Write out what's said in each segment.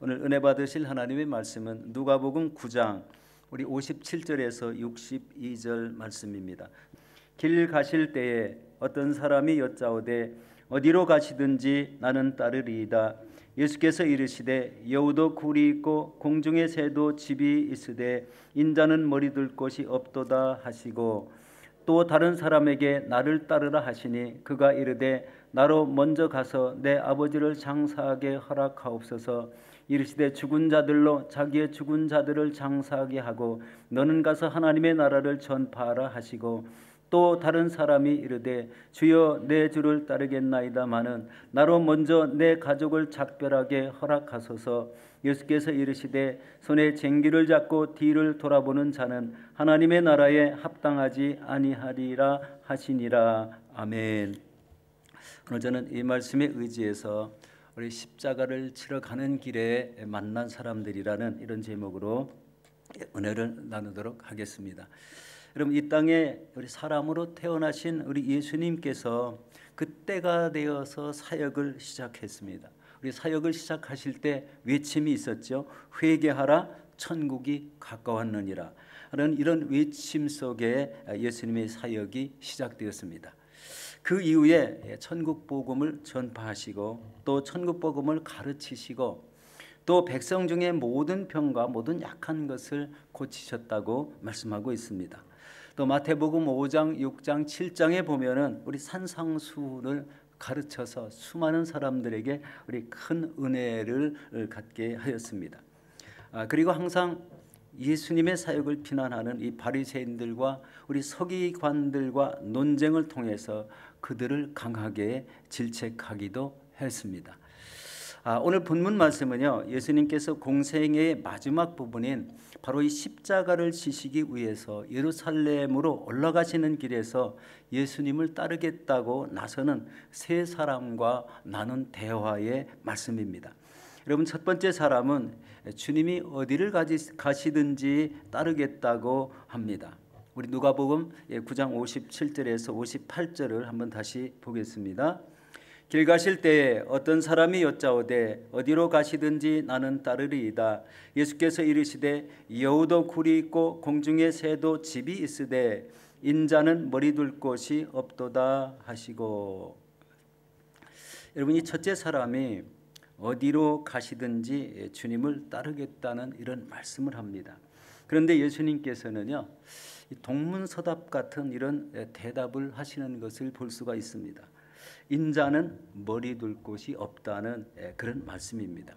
오늘 은혜 받으실 하나님의 말씀은 누가복음 9장 우리 57절에서 62절 말씀입니다. 길 가실 때에 어떤 사람이 여짜오되 어디로 가시든지 나는 따르리이다. 예수께서 이르시되 여우도 굴이 있고 공중의 새도 집이 있으되 인자는 머리둘 곳이 없도다 하시고, 또 다른 사람에게 나를 따르라 하시니 그가 이르되 나로 먼저 가서 내 아버지를 장사하게 허락하옵소서. 이르시되 죽은 자들로 자기의 죽은 자들을 장사하게 하고 너는 가서 하나님의 나라를 전파하라 하시고, 또 다른 사람이 이르되 주여 내 주를 따르겠나이다마는 나로 먼저 내 가족을 작별하게 허락하소서. 예수께서 이르시되 손에 쟁기를 잡고 뒤를 돌아보는 자는 하나님의 나라에 합당하지 아니하리라 하시니라. 아멘. 오늘 저는 이 말씀에 의지해서 우리 십자가를 치러 가는 길에 만난 사람들이라는 이런 제목으로 은혜를 나누도록 하겠습니다. 여러분, 이 땅에 우리 사람으로 태어나신 우리 예수님께서 그때가 되어서 사역을 시작했습니다. 우리 사역을 시작하실 때 외침이 있었죠. 회개하라, 천국이 가까웠느니라 하는 이런 외침 속에 예수님의 사역이 시작되었습니다. 그 이후에 천국 복음을 전파하시고 또 천국 복음을 가르치시고 또 백성 중에 모든 병과 모든 약한 것을 고치셨다고 말씀하고 있습니다. 또 마태복음 5장, 6장, 7장에 보면은 우리 산상수훈을 가르쳐서 수많은 사람들에게 우리 큰 은혜를 갖게 하였습니다. 그리고 항상 예수님의 사역을 비난하는 이 바리새인들과 우리 서기관들과 논쟁을 통해서 그들을 강하게 질책하기도 했습니다. 오늘 본문 말씀은요, 예수님께서 공생애의 마지막 부분인 바로 이 십자가를 지시기 위해서 예루살렘으로 올라가시는 길에서 예수님을 따르겠다고 나서는 세 사람과 나눈 대화의 말씀입니다. 여러분, 첫 번째 사람은 주님이 어디를 가시든지 따르겠다고 합니다. 우리 누가복음 9장 57절에서 58절을 한번 다시 보겠습니다. 길 가실 때에 어떤 사람이 여짜오되 어디로 가시든지 나는 따르리이다. 예수께서 이르시되 여우도 굴이 있고 공중의 새도 집이 있으되 인자는 머리둘 곳이 없도다 하시고. 여러분, 이 첫째 사람이 어디로 가시든지 주님을 따르겠다는 이런 말씀을 합니다. 그런데 예수님께서는요, 동문서답 같은 이런 대답을 하시는 것을 볼 수가 있습니다. 인자는 머리 둘 곳이 없다는 그런 말씀입니다.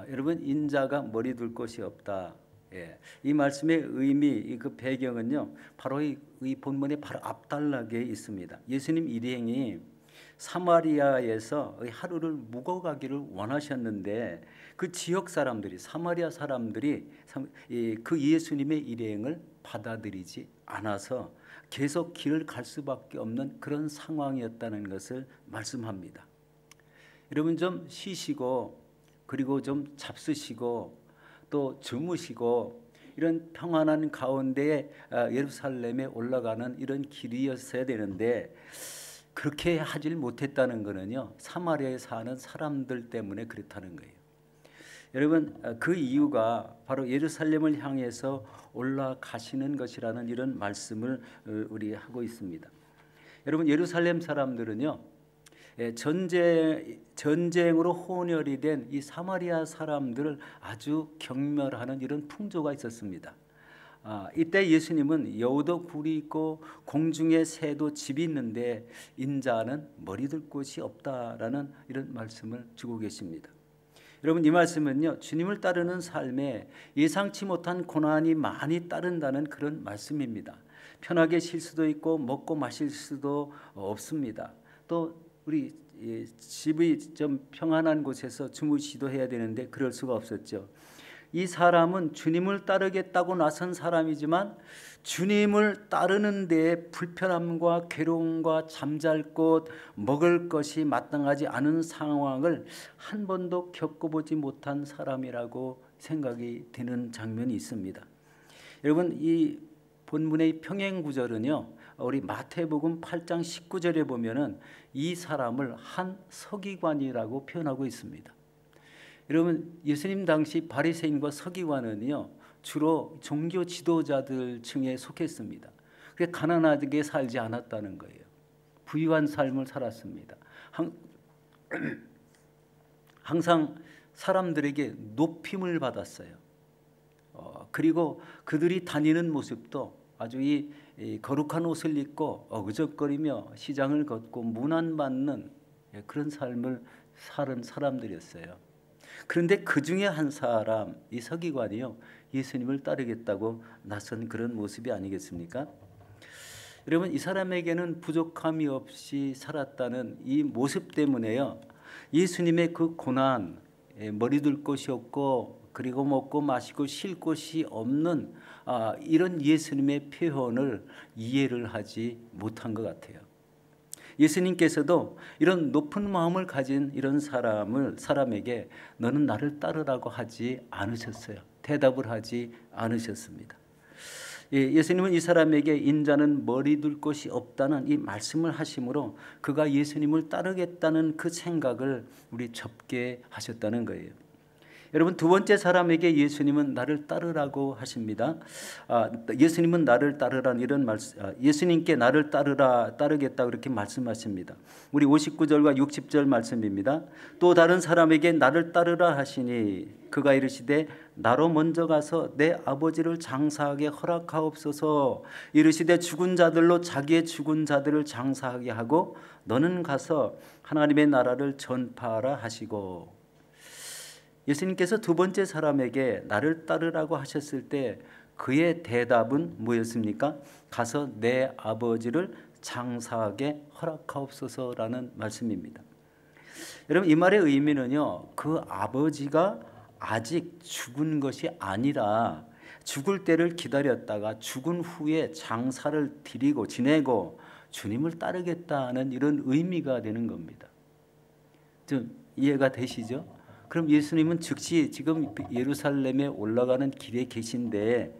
여러분, 인자가 머리 둘 곳이 없다. 이 말씀의 의미, 그 배경은요, 바로 이 본문의 바로 앞단락에 있습니다. 예수님 일행이 사마리아에서 하루를 묵어가기를 원하셨는데 그 지역 사람들이, 사마리아 사람들이 그 예수님의 일행을 받아들이지 않아서 계속 길을 갈 수밖에 없는 그런 상황이었다는 것을 말씀합니다. 여러분, 좀 쉬시고 그리고 좀 잡수시고 또 주무시고 이런 평안한 가운데에 예루살렘에 올라가는 이런 길이었어야 되는데 그렇게 하질 못했다는 것은요, 사마리아에 사는 사람들 때문에 그렇다는 거예요. 여러분, 그 이유가 바로 예루살렘을 향해서 올라가시는 것이라는 이런 말씀을 우리 하고 있습니다. 여러분, 예루살렘 사람들은요, 전쟁으로 혼혈이 된 이 사마리아 사람들을 아주 경멸하는 이런 풍조가 있었습니다. 이때 예수님은 여우도 굴이 있고 공중의 새도 집이 있는데 인자는 머리둘 곳이 없다라는 이런 말씀을 주고 계십니다. 여러분, 이 말씀은요, 주님을 따르는 삶에 예상치 못한 고난이 많이 따른다는 그런 말씀입니다. 편하게 쉴 수도 있고 먹고 마실 수도 없습니다. 또 우리 집이 좀 평안한 곳에서 주무시도 해야 되는데 그럴 수가 없었죠. 이 사람은 주님을 따르겠다고 나선 사람이지만 주님을 따르는 데에 불편함과 괴로움과 잠잘 곳, 먹을 것이 마땅하지 않은 상황을 한 번도 겪어보지 못한 사람이라고 생각이 되는 장면이 있습니다. 여러분, 이 본문의 평행 구절은요, 우리 마태복음 8장 19절에 보면은 이 사람을 한 서기관이라고 표현하고 있습니다. 여러분, 예수님 당시 바리새인과 서기관은요 주로 종교 지도자들 층에 속했습니다. 그게 가난하게 살지 않았다는 거예요. 부유한 삶을 살았습니다. 항상 사람들에게 높임을 받았어요. 그리고 그들이 다니는 모습도 아주 이 거룩한 옷을 입고 어그적거리며 시장을 걷고 문안받는 그런 삶을 사는 사람들이었어요. 그런데 그 중에 한 사람, 이 서기관이요 예수님을 따르겠다고 나선 그런 모습이 아니겠습니까? 여러분, 이 사람에게는 부족함이 없이 살았다는 이 모습 때문에요 예수님의 그 고난, 머리 둘 곳이 없고 그리고 먹고 마시고 쉴 곳이 없는 이런 예수님의 표현을 이해를 하지 못한 것 같아요. 예수님께서도 이런 높은 마음을 가진 이런 사람에게 너는 나를 따르라고 하지 않으셨어요. 대답을 하지 않으셨습니다. 예수님은 이 사람에게 인자는 머리 둘 곳이 없다는 이 말씀을 하심으로 그가 예수님을 따르겠다는 그 생각을 우리 접게 하셨다는 거예요. 여러분, 두 번째 사람에게 예수님은 나를 따르라고 하십니다. 예수님은 나를 따르라는 이런 말씀, 예수님께 나를 따르겠다 그렇게 말씀하십니다. 우리 59절과 60절 말씀입니다. 또 다른 사람에게 나를 따르라 하시니 그가 이르시되 나로 먼저 가서 내 아버지를 장사하게 허락하옵소서. 이르시되 죽은 자들로 자기의 죽은 자들을 장사하게 하고 너는 가서 하나님의 나라를 전파하라 하시고. 예수님께서 두 번째 사람에게 나를 따르라고 하셨을 때 그의 대답은 뭐였습니까? 가서 내 아버지를 장사하게 허락하옵소서라는 말씀입니다. 여러분, 이 말의 의미는요 그 아버지가 아직 죽은 것이 아니라 죽을 때를 기다렸다가 죽은 후에 장사를 드리고 지내고 주님을 따르겠다는 이런 의미가 되는 겁니다. 좀 이해가 되시죠? 그럼 예수님은 즉시 지금 예루살렘에 올라가는 길에 계신데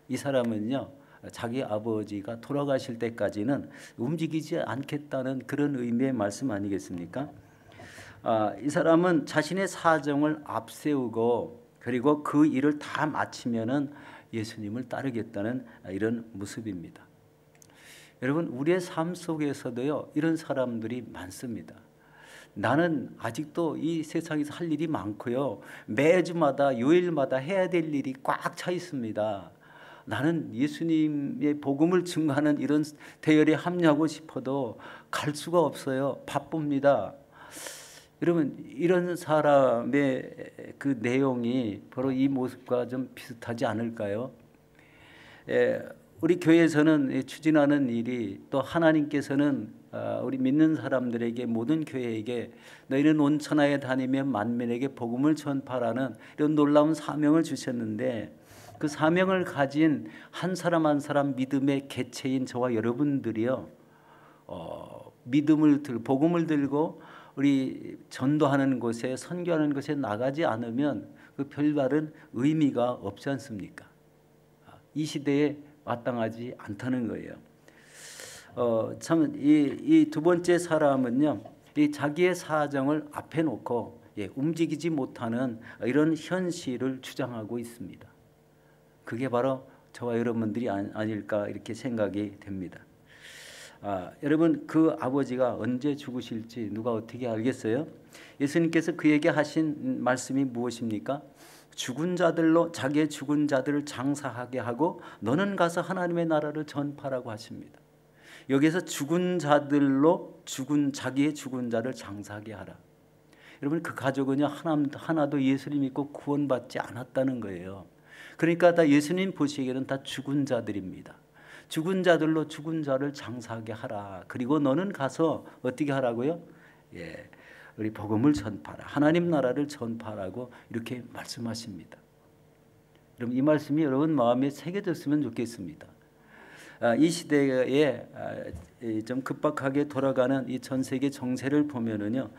이 사람은요 자기 아버지가 돌아가실 때까지는 움직이지 않겠다는 그런 의미의 말씀 아니겠습니까? 이 사람은 자신의 사정을 앞세우고 그리고 그 일을 다 마치면은 예수님을 따르겠다는 이런 모습입니다. 여러분, 우리의 삶 속에서도요 이런 사람들이 많습니다. 나는 아직도 이 세상에서 할 일이 많고요. 매주마다 요일마다 해야 될 일이 꽉 차 있습니다. 나는 예수님의 복음을 증거하는 이런 대열에 합류하고 싶어도 갈 수가 없어요. 바쁩니다. 여러분, 이런 사람의 그 내용이 바로 이 모습과 좀 비슷하지 않을까요? 우리 교회에서는 추진하는 일이 또 하나님께서는 우리 믿는 사람들에게 모든 교회에게 너희는 온 천하에 다니며 만민에게 복음을 전파라는 이런 놀라운 사명을 주셨는데 그 사명을 가진 한 사람 한 사람 믿음의 개체인 저와 여러분들이요 믿음을 들고 복음을 들고 우리 전도하는 곳에 선교하는 곳에 나가지 않으면 그 별다른 의미가 없지 않습니까? 이 시대에 마땅하지 않다는 거예요. 참 이 두 번째 사람은요, 이 자기의 사정을 앞에 놓고 움직이지 못하는 이런 현실을 주장하고 있습니다. 그게 바로 저와 여러분들이 아닐까 이렇게 생각이 됩니다. 여러분, 그 아버지가 언제 죽으실지 누가 어떻게 알겠어요? 예수님께서 그에게 하신 말씀이 무엇입니까? 죽은 자들로 자기의 죽은 자들을 장사하게 하고 너는 가서 하나님의 나라를 전파라고 하십니다. 여기서 죽은 자들로 자기의 죽은 자를 장사하게 하라. 여러분, 그 가족은요 하나도 예수님 믿고 구원받지 않았다는 거예요. 그러니까 다 예수님 보시기에는 다 죽은 자들입니다. 죽은 자들로 죽은 자를 장사하게 하라. 그리고 너는 가서 어떻게 하라고요? 우리 복음을 전파하라. 하나님 나라를 전파하라고 이렇게 말씀하십니다. 여러분, 이 말씀이 여러분 마음에 새겨졌으면 좋겠습니다. 이 시대에 좀 급박하게 돌아가는 이 전 세계 정세를 보면은요,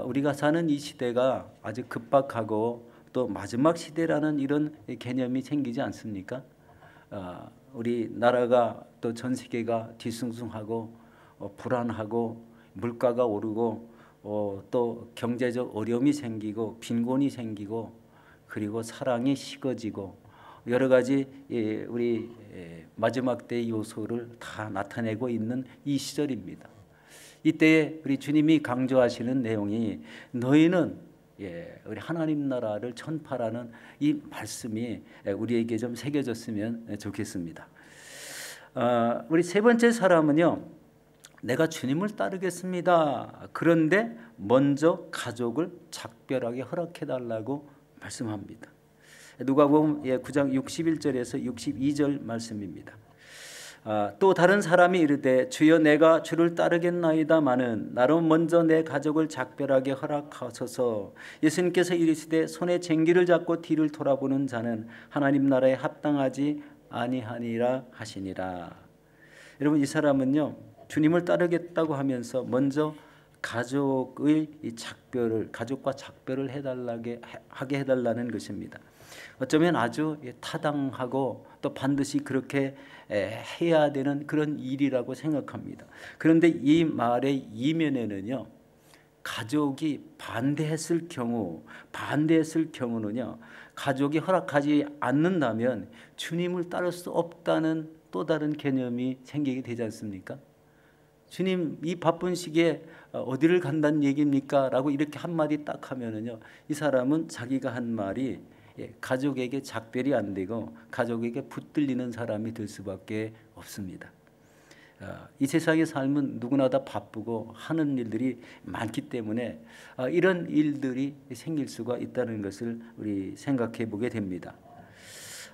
우리가 사는 이 시대가 아주 급박하고 또 마지막 시대라는 이런 개념이 생기지 않습니까? 우리 나라가 또 전 세계가 뒤숭숭하고 불안하고 물가가 오르고 또 경제적 어려움이 생기고 빈곤이 생기고 그리고 사랑이 식어지고 여러 가지 우리 마지막 때의 요소를 다 나타내고 있는 이 시절입니다. 이때 우리 주님이 강조하시는 내용이 너희는 우리 하나님 나라를 전파라는 이 말씀이 우리에게 좀 새겨졌으면 좋겠습니다. 우리 세 번째 사람은요, 내가 주님을 따르겠습니다. 그런데 먼저 가족을 작별하게 허락해달라고 말씀합니다. 누가복음 9장 61절에서 62절 말씀입니다. 또 다른 사람이 이르되 주여 내가 주를 따르겠나이다마는 나로 먼저 내 가족을 작별하게 허락하소서. 예수님께서 이르시되 손에 쟁기를 잡고 뒤를 돌아보는 자는 하나님 나라에 합당하지 아니하니라 하시니라. 여러분, 이 사람은요 주님을 따르겠다고 하면서 먼저 가족의 이 작별을, 가족과 작별을 하게 해달라는 것입니다. 어쩌면 아주 타당하고 또 반드시 그렇게 해야 되는 그런 일이라고 생각합니다. 그런데 이 말의 이면에는요, 가족이 반대했을 경우는요, 가족이 허락하지 않는다면 주님을 따를 수 없다는 또 다른 개념이 생기게 되지 않습니까? 주님 이 바쁜 시기에 어디를 간다는 얘기입니까? 라고 이렇게 한마디 딱 하면은요, 이 사람은 자기가 한 말이 가족에게 작별이 안 되고 가족에게 붙들리는 사람이 될 수밖에 없습니다. 이 세상의 삶은 누구나 다 바쁘고 하는 일들이 많기 때문에 이런 일들이 생길 수가 있다는 것을 우리 생각해 보게 됩니다.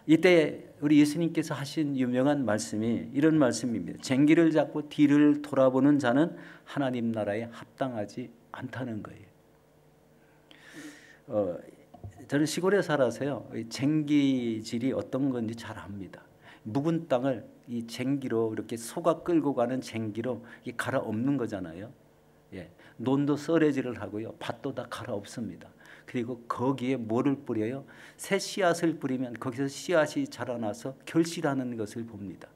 이때 우리 예수님께서 하신 유명한 말씀이 이런 말씀입니다. 쟁기를 잡고 뒤를 돌아보는 자는 하나님 나라에 합당하지 않다는 거예요. 저는 시골에 살아서요, 쟁기질이 어떤 건지 잘 압니다. 묵은 땅을 이 쟁기로 이렇게 소가 끌고 가는 쟁기로 갈아엎는 거잖아요. 논도 썰어지를 하고요, 밭도 다 갈아엎습니다. 그리고 거기에 뭐를 뿌려요? 새 씨앗을 뿌리면 거기서 씨앗이 자라나서 결실하는 것을 봅니다.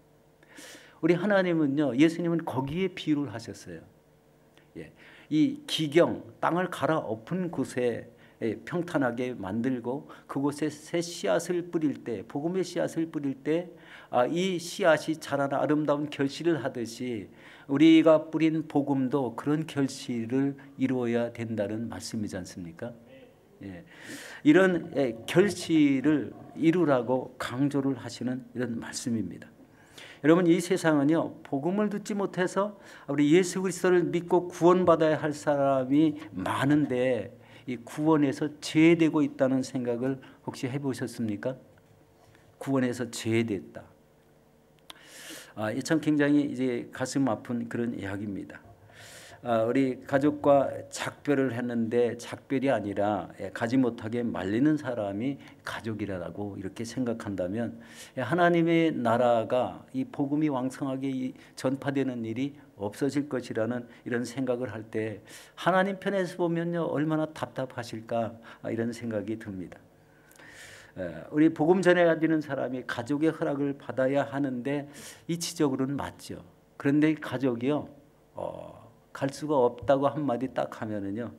우리 하나님은요, 예수님은 거기에 비유를 하셨어요. 이 기경, 땅을 갈아엎은 곳에 평탄하게 만들고 그곳에 새 씨앗을 뿌릴 때, 복음의 씨앗을 뿌릴 때 이 씨앗이 자라나 아름다운 결실을 하듯이 우리가 뿌린 복음도 그런 결실을 이루어야 된다는 말씀이지 않습니까? 이런 결실을 이루라고 강조를 하시는 이런 말씀입니다. 여러분, 이 세상은요, 복음을 듣지 못해서 우리 예수 그리스도를 믿고 구원받아야 할 사람이 많은데 이 구원에서 제외되고 있다는 생각을 혹시 해보셨습니까? 구원에서 제외됐다. 참 굉장히 이제 가슴 아픈 그런 이야기입니다. 우리 가족과 작별을 했는데 작별이 아니라 가지 못하게 말리는 사람이 가족이라고 이렇게 생각한다면 하나님의 나라가 이 복음이 왕성하게 전파되는 일이 없어질 것이라는 이런 생각을 할 때 하나님 편에서 보면요, 얼마나 답답하실까 이런 생각이 듭니다. 우리 복음 전해지는 사람이 가족의 허락을 받아야 하는데 이치적으로는 맞죠. 그런데 가족이요, 갈 수가 없다고 한마디 딱 하면은요,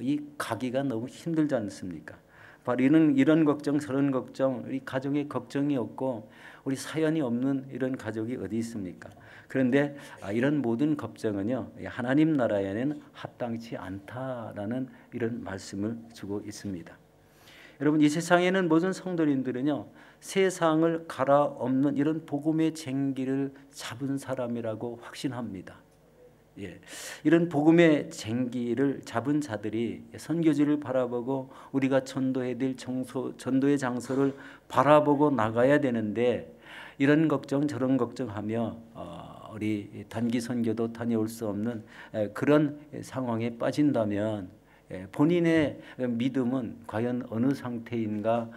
이 가기가 너무 힘들지 않습니까? 바로 이런 걱정 저런 걱정, 우리 가정에 걱정이 없고 우리 사연이 없는 이런 가족이 어디 있습니까? 그런데 이런 모든 걱정은요, 하나님 나라에는 합당치 않다라는 이런 말씀을 주고 있습니다. 여러분, 이 세상에는 모든 성도님들은요, 세상을 갈아엎는 이런 복음의 쟁기를 잡은 사람이라고 확신합니다. 이런 복음의 쟁기를 잡은 자들이 선교지를 바라보고 우리가 전도해야 될 전도의 장소를 바라보고 나가야 되는데 이런 걱정 저런 걱정하며 우리 단기 선교도 다녀올 수 없는 그런 상황에 빠진다면 본인의 믿음은 과연 어느 상태인가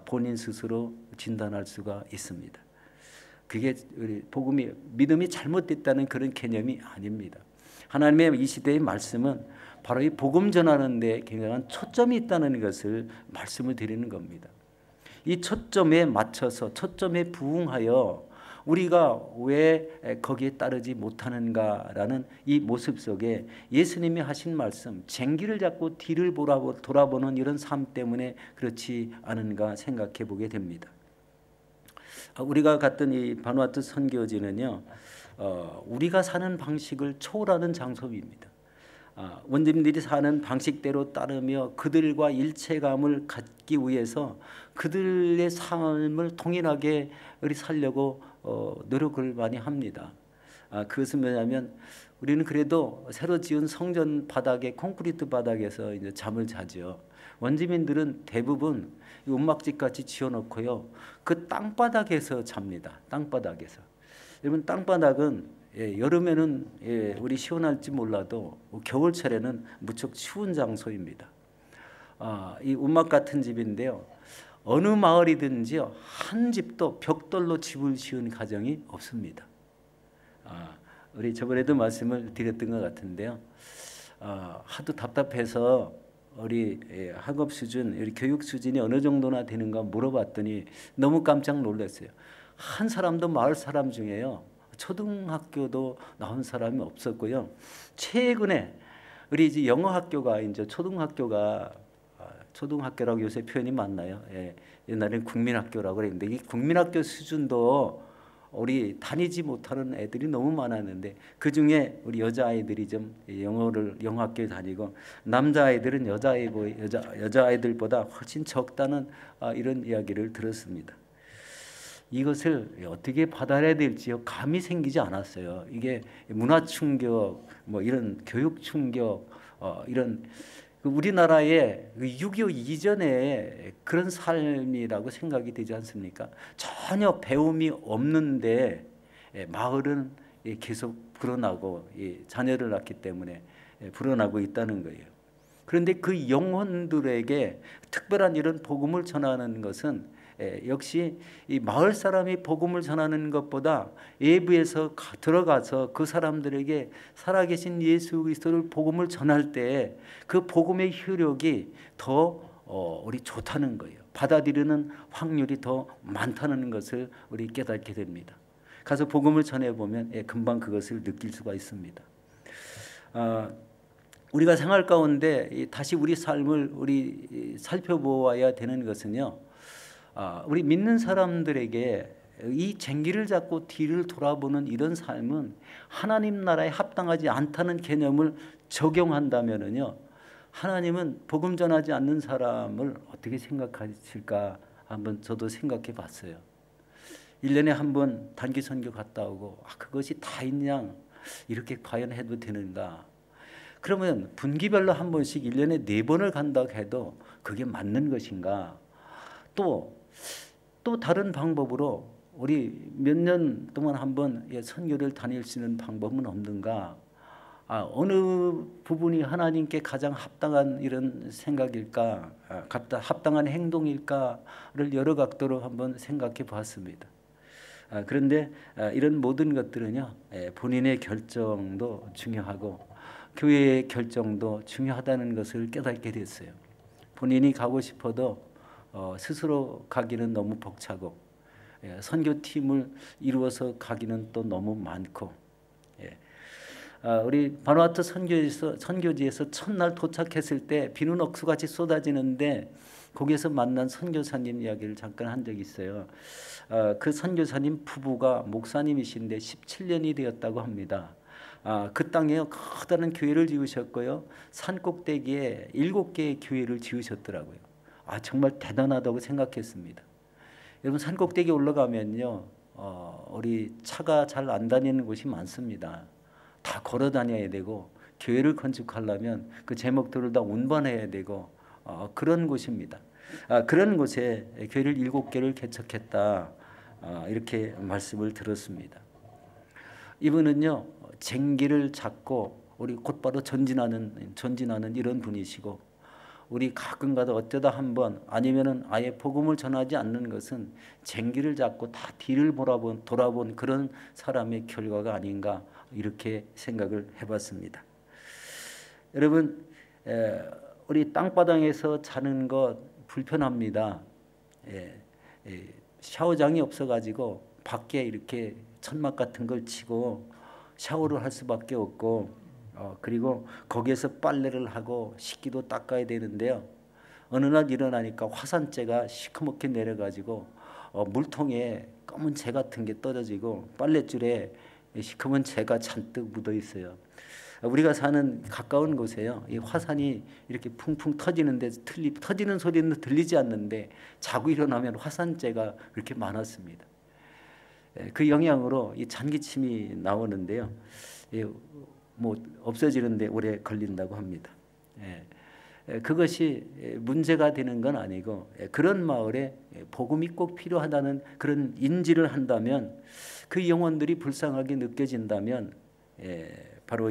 본인 스스로 진단할 수가 있습니다. 그게 우리 복음이 믿음이 잘못됐다는 그런 개념이 아닙니다. 하나님의 이 시대의 말씀은 바로 이 복음 전하는 데 굉장한 초점이 있다는 것을 말씀을 드리는 겁니다. 이 초점에 맞춰서 초점에 부응하여 우리가 왜 거기에 따르지 못하는가라는 이 모습 속에 예수님이 하신 말씀, 쟁기를 잡고 뒤를 돌아보는 이런 삶 때문에 그렇지 않은가 생각해 보게 됩니다. 우리가 갔던 이 바누아투 선교지는요, 우리가 사는 방식을 초월하는 장소입니다. 원주민들이 사는 방식대로 따르며 그들과 일체감을 갖기 위해서 그들의 삶을 통일하게 살려고 노력을 많이 합니다. 그것은 뭐냐면 우리는 그래도 새로 지은 성전 바닥에 콘크리트 바닥에서 이제 잠을 자죠. 원주민들은 대부분 움막집 같이 지어놓고요, 그 땅바닥에서 잡니다. 땅바닥에서. 여러분, 땅바닥은 여름에는 우리 시원할지 몰라도 겨울철에는 무척 추운 장소입니다. 이 움막 같은 집인데요, 어느 마을이든지요, 한 집도 벽돌로 집을 지은 가정이 없습니다. 우리 저번에도 말씀을 드렸던 것 같은데요, 하도 답답해서 우리 학업 수준, 우리 교육 수준이 어느 정도나 되는가 물어봤더니 너무 깜짝 놀랐어요. 한 사람도 마을 사람 중에요, 초등학교도 나온 사람이 없었고요. 최근에 우리 이제 영어 학교가 이제 초등학교라고 요새 표현이 맞나요? 옛날에는 국민학교라고 그랬는데 이 국민학교 수준도 우리 다니지 못하는 애들이 너무 많았는데 그 중에 우리 여자아이들이 좀 영어 학교에 다니고 남자아이들은 여자아이들보다 훨씬 적다는 이런 이야기를 들었습니다. 이것을 어떻게 받아내야 될지요 감이 생기지 않았어요. 이게 문화 충격, 뭐 이런 교육 충격, 이런 우리나라의 6.25 이전에 그런 삶이라고 생각이 되지 않습니까? 전혀 배움이 없는데 마을은 계속 불어나고 자녀를 낳기 때문에 불어나고 있다는 거예요. 그런데 그 영혼들에게 특별한 이런 복음을 전하는 것은 역시 이 마을 사람이 복음을 전하는 것보다 외부에서 들어가서 그 사람들에게 살아계신 예수 그리스도를 복음을 전할 때 그 복음의 효력이 더 우리 좋다는 거예요. 받아들이는 확률이 더 많다는 것을 우리 깨닫게 됩니다. 가서 복음을 전해보면 금방 그것을 느낄 수가 있습니다. 우리가 생활 가운데 다시 우리 삶을 우리 살펴보아야 되는 것은요, 우리 믿는 사람들에게 이 쟁기를 잡고 뒤를 돌아보는 이런 삶은 하나님 나라에 합당하지 않다는 개념을 적용한다면은요, 하나님은 복음 전하지 않는 사람을 어떻게 생각하실까 한번 저도 생각해 봤어요. 1년에 한 번 단기 선교 갔다 오고 그것이 다인 이렇게 과연 해도 되는가? 그러면 분기별로 한 번씩 1년에 4번을 간다고 해도 그게 맞는 것인가? 또 다른 방법으로 우리 몇 년 동안 한번 선교를 다닐 수 있는 방법은 없는가? 어느 부분이 하나님께 가장 합당한 이런 생각일까? 합당한 행동일까를 여러 각도로 한번 생각해 보았습니다. 그런데 이런 모든 것들은요, 본인의 결정도 중요하고 교회의 결정도 중요하다는 것을 깨닫게 됐어요. 본인이 가고 싶어도 스스로 가기는 너무 벅차고 선교팀을 이루어서 가기는 또 너무 많고, 우리 바누아투 선교지에서 첫날 도착했을 때 비는 억수같이 쏟아지는데 거기에서 만난 선교사님 이야기를 잠깐 한 적이 있어요. 그 선교사님 부부가 목사님이신데 17년이 되었다고 합니다. 그 땅에 커다란 교회를 지으셨고요, 산 꼭대기에 7개의 교회를 지으셨더라고요. 정말 대단하다고 생각했습니다. 여러분, 산 꼭대기 올라가면요, 우리 차가 잘 안 다니는 곳이 많습니다. 다 걸어 다녀야 되고 교회를 건축하려면 그 제목들을 다 운반해야 되고 그런 곳입니다. 그런 곳에 교회를 7개를 개척했다, 이렇게 말씀을 들었습니다. 이분은요, 쟁기를 잡고 우리 곧바로 전진하는 이런 분이시고, 우리 가끔가다 어쩌다 한번 아니면은 아예 복음을 전하지 않는 것은 쟁기를 잡고 다 뒤를 돌아본 그런 사람의 결과가 아닌가, 이렇게 생각을 해봤습니다. 여러분, 우리 땅바닥에서 자는 것 불편합니다. 샤워장이 없어가지고 밖에 이렇게 천막 같은 걸 치고 샤워를 할 수밖에 없고 그리고 거기에서 빨래를 하고 식기도 닦아야 되는데요. 어느 날 일어나니까 화산재가 시커멓게 내려가지고 물통에 검은 재 같은 게 떨어지고 빨랫줄에 시커먼 재가 잔뜩 묻어 있어요. 우리가 사는 가까운 곳에요. 이 화산이 이렇게 풍풍 터지는데 터지는 소리는 들리지 않는데 자고 일어나면 화산재가 그렇게 많았습니다. 그 영향으로 이 잔기침이 나오는데요. 뭐 없어지는데 오래 걸린다고 합니다. 그것이 문제가 되는 건 아니고 그런 마을에 복음이 꼭 필요하다는 그런 인지를 한다면 그 영혼들이 불쌍하게 느껴진다면 바로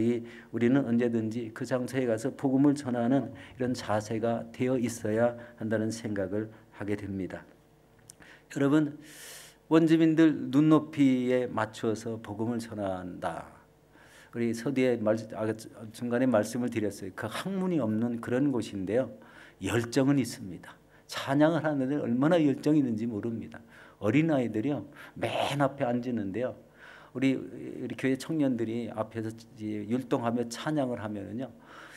우리는 언제든지 그 장소에 가서 복음을 전하는 이런 자세가 되어 있어야 한다는 생각을 하게 됩니다. 여러분, 원주민들 눈높이에 맞추어서 복음을 전한다. 우리 서두에 중간에 말씀을 드렸어요. 그 학문이 없는 그런 곳인데요. 열정은 있습니다. 찬양을 하는데 얼마나 열정이 있는지 모릅니다. 어린아이들이요. 맨 앞에 앉는데요. 우리 교회 청년들이 앞에서 율동하며 찬양을 하면은요.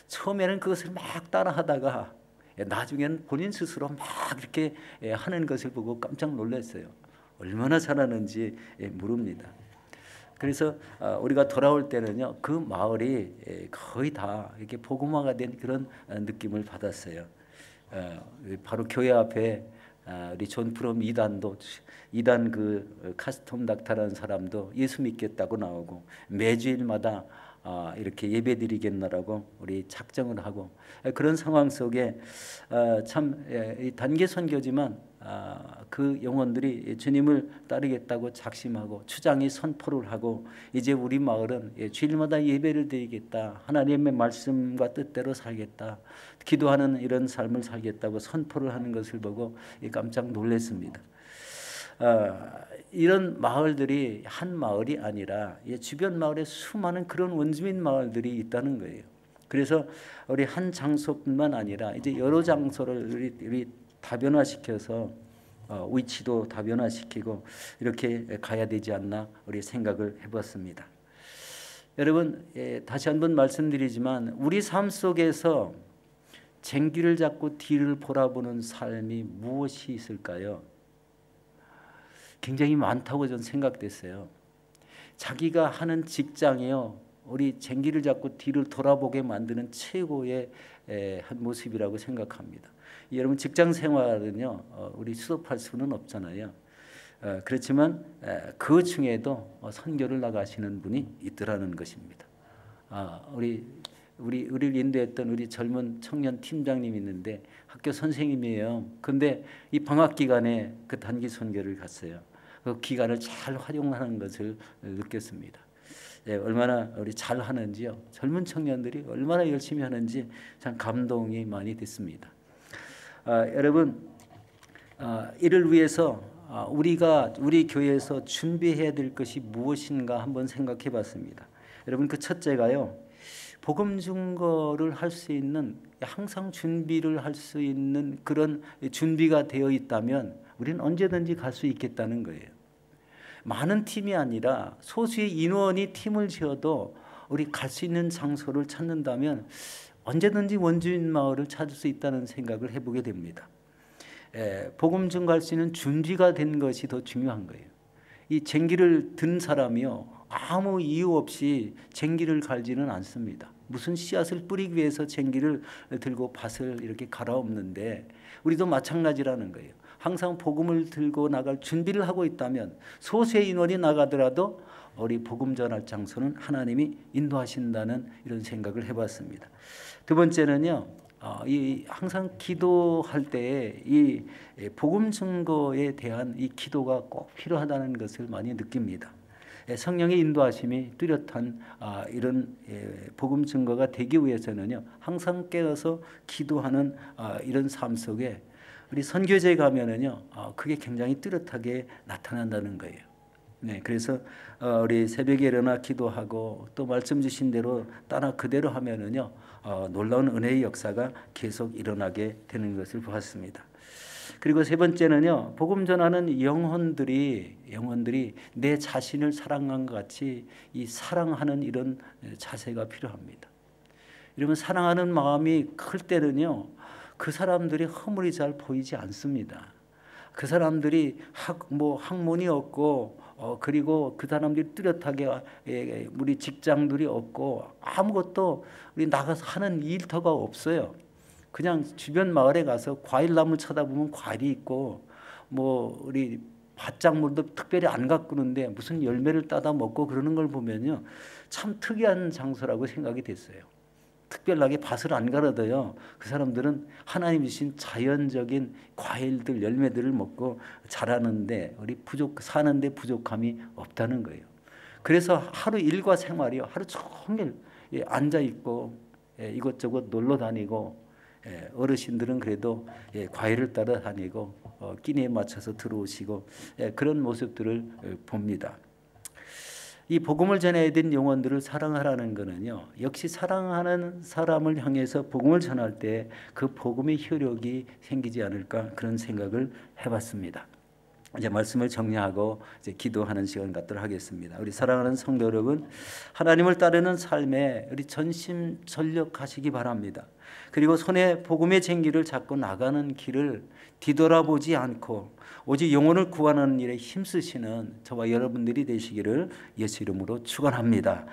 처음에는 그것을 막 따라하다가 나중에는 본인 스스로 막 이렇게 하는 것을 보고 깜짝 놀랐어요. 얼마나 잘하는지 모릅니다. 그래서 우리가 돌아올 때는요, 그 마을이 거의 다 이렇게 복음화가 된 그런 느낌을 받았어요. 바로 교회 앞에 우리 존 프롬 이단 그 카스톰 닥터라는 사람도 예수 믿겠다고 나오고 매주일마다 이렇게 예배드리겠노라고 우리 작정을 하고 그런 상황 속에 참 단기 선교지만 그 영혼들이 주님을 따르겠다고 작심하고 추장이 선포를 하고 이제 우리 마을은 주일마다 예배를 드리겠다. 하나님의 말씀과 뜻대로 살겠다. 기도하는 이런 삶을 살겠다고 선포를 하는 것을 보고 깜짝 놀랐습니다. 이런 마을들이 한 마을이 아니라 주변 마을에 수많은 그런 원주민 마을들이 있다는 거예요. 그래서 우리 한 장소뿐만 아니라 이제 여러 장소를 우리 다변화시켜서 위치도 다변화시키고 이렇게 가야 되지 않나 우리 생각을 해봤습니다. 여러분, 다시 한번 말씀드리지만 우리 삶 속에서 쟁기를 잡고 뒤를 돌아보는 삶이 무엇이 있을까요? 굉장히 많다고 저는 생각됐어요. 자기가 하는 직장이요, 우리 쟁기를 잡고 뒤를 돌아보게 만드는 최고의 한 모습이라고 생각합니다. 여러분, 직장 생활은요, 우리 수습할 수는 없잖아요. 그렇지만 그 중에도 선교를 나가시는 분이 있더라는 것입니다. 우리를 인도했던 우리 젊은 청년 팀장님이 있는데 학교 선생님이에요. 근데 이 방학 기간에 그 단기 선교를 갔어요. 그 기간을 잘 활용하는 것을 느꼈습니다. 얼마나 우리 잘 하는지요. 젊은 청년들이 얼마나 열심히 하는지 참 감동이 많이 됐습니다. 여러분, 이를 위해서 우리 교회에서 준비해야 될 것이 무엇인가 한번 생각해 봤습니다. 여러분, 그 첫째가요, 복음 증거를 할 수 있는, 항상 준비를 할 수 있는 그런 준비가 되어 있다면 우리는 언제든지 갈 수 있겠다는 거예요. 많은 팀이 아니라 소수의 인원이 팀을 지어도 우리 갈 수 있는 장소를 찾는다면 언제든지 원주민 마을을 찾을 수 있다는 생각을 해보게 됩니다. 복음 증거할 수 있는 준비가 된 것이 더 중요한 거예요. 이 쟁기를 든 사람이요, 아무 이유 없이 쟁기를 갈지는 않습니다. 무슨 씨앗을 뿌리기 위해서 쟁기를 들고 밭을 이렇게 갈아엎는데 우리도 마찬가지라는 거예요. 항상 복음을 들고 나갈 준비를 하고 있다면 소수의 인원이 나가더라도 우리 복음 전할 장소는 하나님이 인도하신다는 이런 생각을 해봤습니다. 두 번째는요, 항상 기도할 때에 이 복음 증거에 대한 이 기도가 꼭 필요하다는 것을 많이 느낍니다. 성령의 인도하심이 뚜렷한 이런 복음 증거가 되기 위해서는요, 항상 깨어서 기도하는 이런 삶 속에 우리 선교제 가면은요, 그게 굉장히 뚜렷하게 나타난다는 거예요. 그래서 우리 새벽에 일어나 기도하고 또 말씀 주신 대로 따라 그대로 하면은요, 놀라운 은혜의 역사가 계속 일어나게 되는 것을 보았습니다. 그리고 세 번째는요, 복음 전하는 영혼들이 내 자신을 사랑한 것 같이 이 사랑하는 이런 자세가 필요합니다. 이러면 사랑하는 마음이 클 때는요, 그 사람들이 허물이 잘 보이지 않습니다. 그 사람들이 학문이 없고 그리고 그 사람들이 뚜렷하게 우리 직장들이 없고 아무것도 우리 나가서 하는 일터가 없어요. 그냥 주변 마을에 가서 과일나무 쳐다보면 과일이 있고 우리 밭작물도 특별히 안 가꾸는데 무슨 열매를 따다 먹고 그러는 걸 보면요, 참 특이한 장소라고 생각이 됐어요. 특별하게 밭을 안 갈아도요, 그 사람들은 하나님이 주신 자연적인 과일들, 열매들을 먹고 자라는데 사는데 부족함이 없다는 거예요. 그래서 하루 일과 생활이요, 하루 종일 앉아 있고 이것저것 놀러 다니고, 어르신들은 그래도 과일을 따라다니고 끼니에 맞춰서 들어오시고 그런 모습들을 봅니다. 이 복음을 전해야 된 영혼들을 사랑하라는 것은요, 역시 사랑하는 사람을 향해서 복음을 전할 때 그 복음의 효력이 생기지 않을까, 그런 생각을 해봤습니다. 이제 말씀을 정리하고 이제 기도하는 시간 갖도록 하겠습니다. 우리 사랑하는 성도 여러분, 하나님을 따르는 삶에 우리 전심전력하시기 바랍니다. 그리고 손에 복음의 쟁기를 잡고 나가는 길을 뒤돌아보지 않고 오직 영혼을 구하는 일에 힘쓰시는 저와 여러분들이 되시기를 예수 이름으로 축원합니다.